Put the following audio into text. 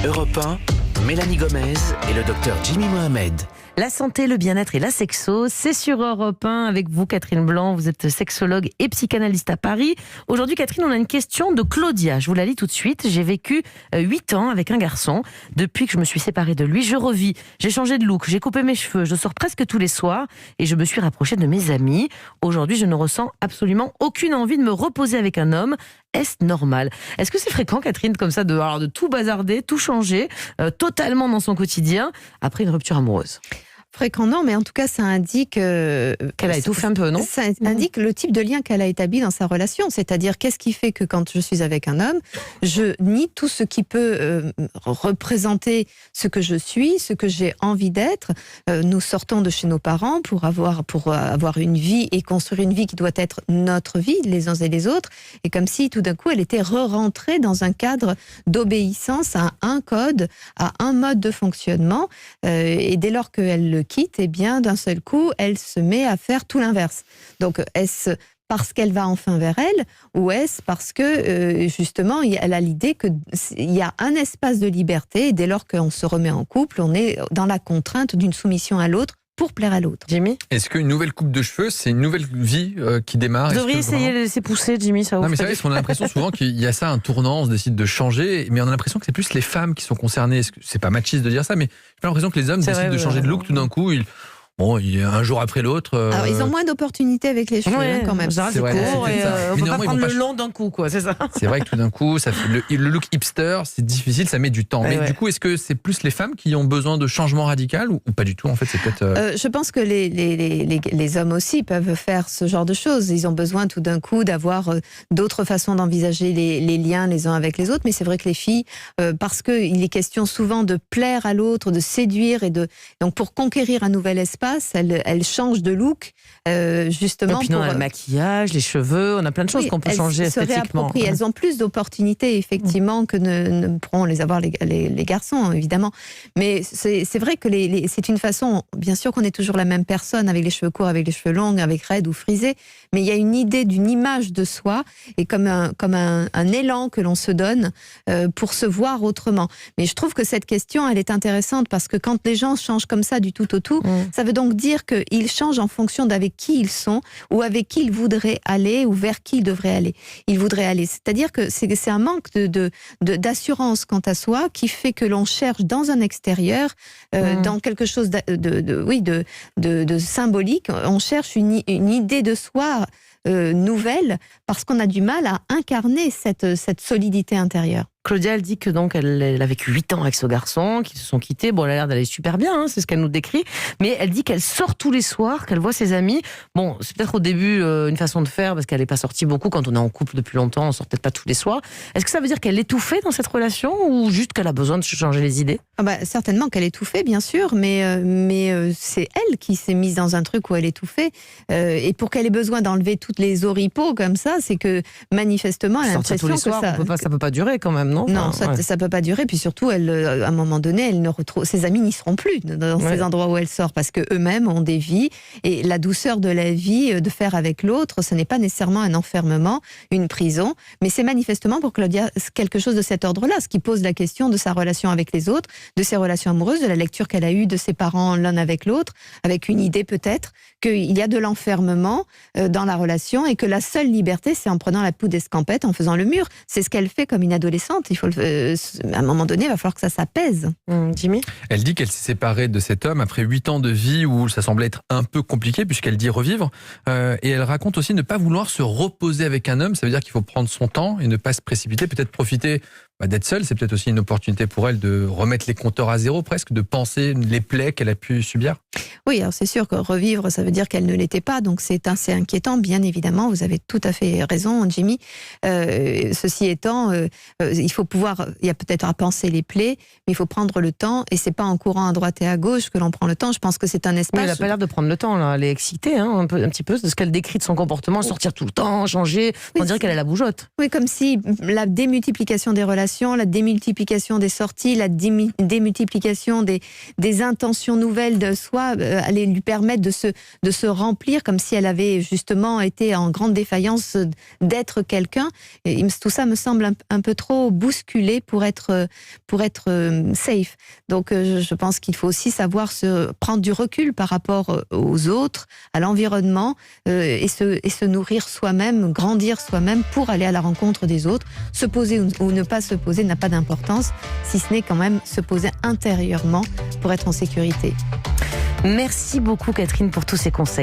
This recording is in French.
Europe 1, Mélanie Gomez et le docteur Jimmy Mohamed. La santé, le bien-être et la sexo, c'est sur Europe 1 avec vous, Catherine Blanc. Vous êtes sexologue et psychanalyste à Paris. Aujourd'hui, Catherine, on a une question de Claudia. Je vous la lis tout de suite. J'ai vécu 8 ans avec un garçon. Depuis que je me suis séparée de lui, je revis. J'ai changé de look, j'ai coupé mes cheveux, je sors presque tous les soirs et je me suis rapprochée de mes amis. Aujourd'hui, je ne ressens absolument aucune envie de me reposer avec un homme. Est-ce normal? Est-ce que c'est fréquent, Catherine, comme ça, de tout bazarder, tout changer, totalement dans son quotidien, après une rupture amoureuse? Fréquent, non, mais en tout cas, ça indique... qu'elle a étouffé un peu, non? Ça indique le type de lien qu'elle a établi dans sa relation. C'est-à-dire, qu'est-ce qui fait que quand je suis avec un homme, je nie tout ce qui peut représenter ce que je suis, ce que j'ai envie d'être. Nous sortons de chez nos parents pour avoir une vie et construire une vie qui doit être notre vie, les uns et les autres. Et comme si, tout d'un coup, elle était re-rentrée dans un cadre d'obéissance à un code, à un mode de fonctionnement. Et dès lors qu'elle le quitte, eh bien, d'un seul coup, elle se met à faire tout l'inverse. Donc, est-ce parce qu'elle va enfin vers elle, ou est-ce parce que, justement, elle a l'idée qu'il y a un espace de liberté, et dès lors qu'on se remet en couple, on est dans la contrainte d'une soumission à l'autre, pour plaire à l'autre. Jimmy? Est-ce qu'une nouvelle coupe de cheveux, c'est une nouvelle vie qui démarre? Vous devriez essayer de laisser pousser, Jimmy, ça vous Non, mais c'est vrai, parce qu'on a l'impression souvent qu'il y a ça, un tournant, on se décide de changer, mais on a l'impression que c'est plus les femmes qui sont concernées. Est-ce que c'est pas machiste de dire ça, mais j'ai l'impression que les hommes décident de changer de look tout d'un coup. Un jour après l'autre. Alors, ils ont moins d'opportunités avec les cheveux, quand même. C'est court et on peut pas prendre le long d'un coup, quoi, c'est ça. C'est vrai que tout d'un coup, ça fait le look hipster, c'est difficile, ça met du temps. Mais du coup, est-ce que c'est plus les femmes qui ont besoin de changement radical ou pas du tout? En fait, c'est peut-être. Je pense que les hommes aussi peuvent faire ce genre de choses. Ils ont besoin tout d'un coup d'avoir d'autres façons d'envisager les liens les uns avec les autres. Mais c'est vrai que les filles, parce qu'il est question souvent de plaire à l'autre, de séduire donc pour conquérir un nouvel espace, elles changent de look, justement. Et puis on a le maquillage, les cheveux, on a plein de choses qu'on peut changer esthétiquement. Elles ont plus d'opportunités, effectivement, que ne pourront les avoir les garçons, évidemment. Mais c'est vrai que c'est une façon, bien sûr qu'on est toujours la même personne, avec les cheveux courts, avec les cheveux longs, avec raides ou frisés, mais il y a une idée d'une image de soi, et comme un élan que l'on se donne pour se voir autrement. Mais je trouve que cette question, elle est intéressante, parce que quand les gens changent comme ça du tout au tout, ça veut donc dire qu'ils changent en fonction d'avec qui ils sont, ou avec qui ils voudraient aller, ou vers qui ils devraient aller. Ils voudraient aller. C'est-à-dire que c'est un manque d'assurance quant à soi qui fait que l'on cherche dans un extérieur, dans quelque chose de symbolique. On cherche une idée de soi nouvelle, parce qu'on a du mal à incarner cette solidité intérieure. Claudia, elle dit que donc elle a vécu 8 ans avec ce garçon, qu'ils se sont quittés. Bon, elle a l'air d'aller super bien, c'est ce qu'elle nous décrit. Mais elle dit qu'elle sort tous les soirs, qu'elle voit ses amis. Bon, c'est peut-être au début une façon de faire, parce qu'elle n'est pas sortie beaucoup. Quand on est en couple depuis longtemps, on sort peut-être pas tous les soirs. Est-ce que ça veut dire qu'elle étouffait dans cette relation, ou juste qu'elle a besoin de changer les idées? Certainement qu'elle étouffait, bien sûr, mais c'est elle qui s'est mise dans un truc où elle étouffait. Et pour qu'elle ait besoin d'enlever toutes les oripeaux comme ça, c'est que manifestement, elle a l'impression que ça peut pas durer quand même. Non, ça peut pas durer. Puis surtout, à un moment donné, ses amis n'y seront plus dans ces endroits où elle sort, parce que eux-mêmes ont des vies, et la douceur de la vie, de faire avec l'autre, ce n'est pas nécessairement un enfermement, une prison, mais c'est manifestement pour Claudia quelque chose de cet ordre-là, ce qui pose la question de sa relation avec les autres, de ses relations amoureuses, de la lecture qu'elle a eue de ses parents l'un avec l'autre, avec une idée peut-être qu'il y a de l'enfermement dans la relation, et que la seule liberté, c'est en prenant la poudre d'escampette, en faisant le mur. C'est ce qu'elle fait comme une adolescente. À un moment donné, il va falloir que ça s'apaise. Jimmy? Elle dit qu'elle s'est séparée de cet homme après 8 ans de vie où ça semblait être un peu compliqué, puisqu'elle dit revivre. Et elle raconte aussi ne pas vouloir se reposer avec un homme. Ça veut dire qu'il faut prendre son temps et ne pas se précipiter, peut-être profiter d'être seule. C'est peut-être aussi une opportunité pour elle de remettre les compteurs à zéro presque, de penser les plaies qu'elle a pu subir. Oui, alors c'est sûr que revivre, ça veut dire qu'elle ne l'était pas, donc c'est assez inquiétant, bien évidemment. Vous avez tout à fait raison, Jimmy. Ceci étant, il y a peut-être à penser les plaies, mais il faut prendre le temps, et c'est pas en courant à droite et à gauche que l'on prend le temps. Je pense que c'est un espace. Mais elle a pas l'air de prendre le temps, là. Elle est excitée, un petit peu de ce qu'elle décrit de son comportement, sortir tout le temps, changer. On dirait qu'elle a la bougeotte. Oui, comme si la démultiplication des relations démultiplication, la démultiplication des sorties, la démultiplication des intentions nouvelles de soi, allait lui permettre de se remplir comme si elle avait justement été en grande défaillance d'être quelqu'un. Et tout ça me semble un peu trop bousculé pour être safe. Donc je pense qu'il faut aussi savoir se prendre du recul par rapport aux autres, à l'environnement, et se nourrir soi-même, grandir soi-même pour aller à la rencontre des autres. Se poser ou ne pas se poser n'a pas d'importance, si ce n'est quand même se poser intérieurement pour être en sécurité. Merci beaucoup Catherine pour tous ces conseils.